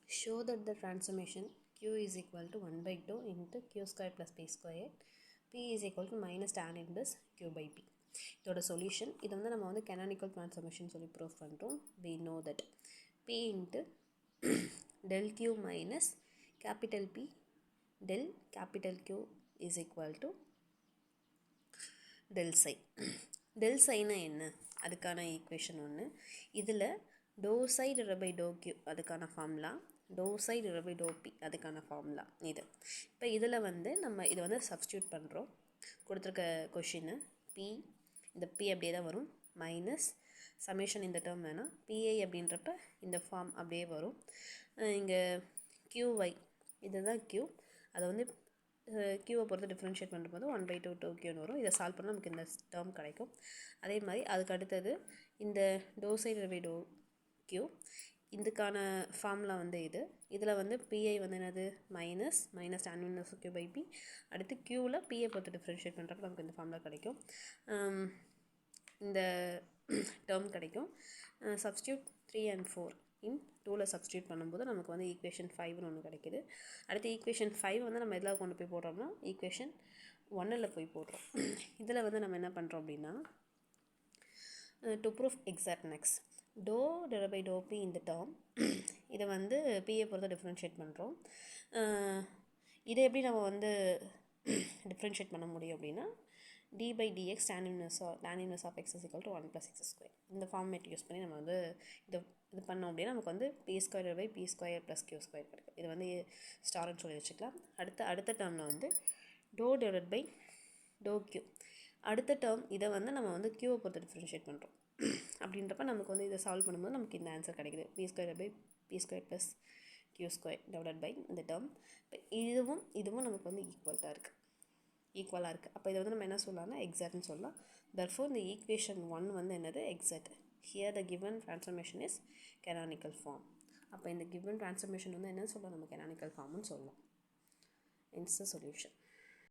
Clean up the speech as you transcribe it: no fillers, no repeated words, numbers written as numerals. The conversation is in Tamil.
show that the transformation q is equal to 1 by 2 into q square plus p square p is equal to minus tan inverse q by p. இதோட சொல்யூஷன் இதை வந்து நம்ம வந்து canonical transformation சொல்லி ப்ரூவ் பண்ணுறோம். we know that p into del q minus capital P del capital Q is equal to del psi. del psiனா என்ன, அதுக்கான ஈக்குவேஷன் ஒன்று. இதில் dou psi divided by dou q அதுக்கான formula, dou psi divided by dou p அதுக்கான ஃபார்முலா இது. இப்போ இதில் வந்து நம்ம இதை வந்து சப்ஸ்டியூட் பண்ணுறோம். கொடுத்துருக்க கொஷின்னு p, இந்த p அப்படியே தான் வரும், மைனஸ் சமேஷன் இந்த டேர்ம் வேணாம், பிஐ அப்படின்றப்ப இந்த ஃபார்ம் அப்படியே வரும். இங்கே qy இதுதான் q, அதை வந்து க்யூவை பொறுத்து டிஃப்ரென்ஷியேட் பண்ணும்போது 1 by 2 க்யூன்னு வரும். இதை சால்வ் பண்ணால் நமக்கு இந்த டேர்ம் கிடைக்கும். அதே மாதிரி அதுக்கு அடுத்தது இந்த டோ சைடு பை டோ க்யூ இதுக்கான ஃபார்முலா வந்து இது. இதில் வந்து பிஐ வந்து என்னது minus tan inverse q by p. அடுத்து க்யூவில் பிஐ பொறுத்து டிஃப்ரென்ஷியேட் பண்ணுறப்ப நமக்கு இந்த ஃபார்முலா கிடைக்கும், இந்த டேர்ம் கிடைக்கும். சப்ஸ்டியூட் 3 and 4 இன் 2ல் சப்ஸ்டியூட் பண்ணும்போது நமக்கு வந்து ஈக்குவேஷன் 5ன்னு ஒன்று கிடைக்கிது. அடுத்து ஈக்குவேஷன் 5 வந்து நம்ம எதில் கொண்டு போய் போடுறோம்னா ஈக்குவேஷன் 1ல் போய் போடுறோம். இதில் வந்து நம்ம என்ன பண்ணுறோம் அப்படின்னா to proof exactness to divide by to B இந்த டேர்ம் இதை வந்து பிஏ பொறுத்து டிஃப்ரென்ஷியேட் பண்ணுறோம். இதை எப்படி நம்ம வந்து டிஃப்ரென்ஷியேட் பண்ண முடியும் அப்படின்னா d by dx tan inverse of x is equal to 1 plus x square இந்த ஃபார்மேட் யூஸ் பண்ணி நம்ம வந்து இது பண்ணோம் அப்படின்னா நமக்கு வந்து p square by p square plus q square கிடைக்கும். இது வந்து ஸ்டார்னு சொல்லி வச்சுக்கலாம். அடுத்த டேர்மில் வந்து டோ டிவைட் பை டோ q அடுத்த டேர்ம் இதை வந்து நம்ம வந்து க்யூவை பொறுத்து டிஃப்ரென்ஷியேட் பண்ணுறோம். அப்படின்றப்ப நமக்கு வந்து இதை சால்வ் பண்ணும்போது நமக்கு இந்த ஆன்சர் கிடைக்குது, p square by p square plus q square divided by இந்த டேர்ம். இப்போ இதுவும் நமக்கு வந்து ஈக்குவலாக இருக்குது. அப்போ இதை வந்து நம்ம என்ன சொல்லலாம்னா எக்ஸாக்ட்னு சொல்லலாம். therefore இந்த ஈக்குவேஷன் 1 வந்து என்னது exact. here the given transformation is canonical form. அப்போ இந்த given transformation வந்து என்ன சொல்லலாம், நம்ம canonical formனு சொல்லலாம். hence the solution.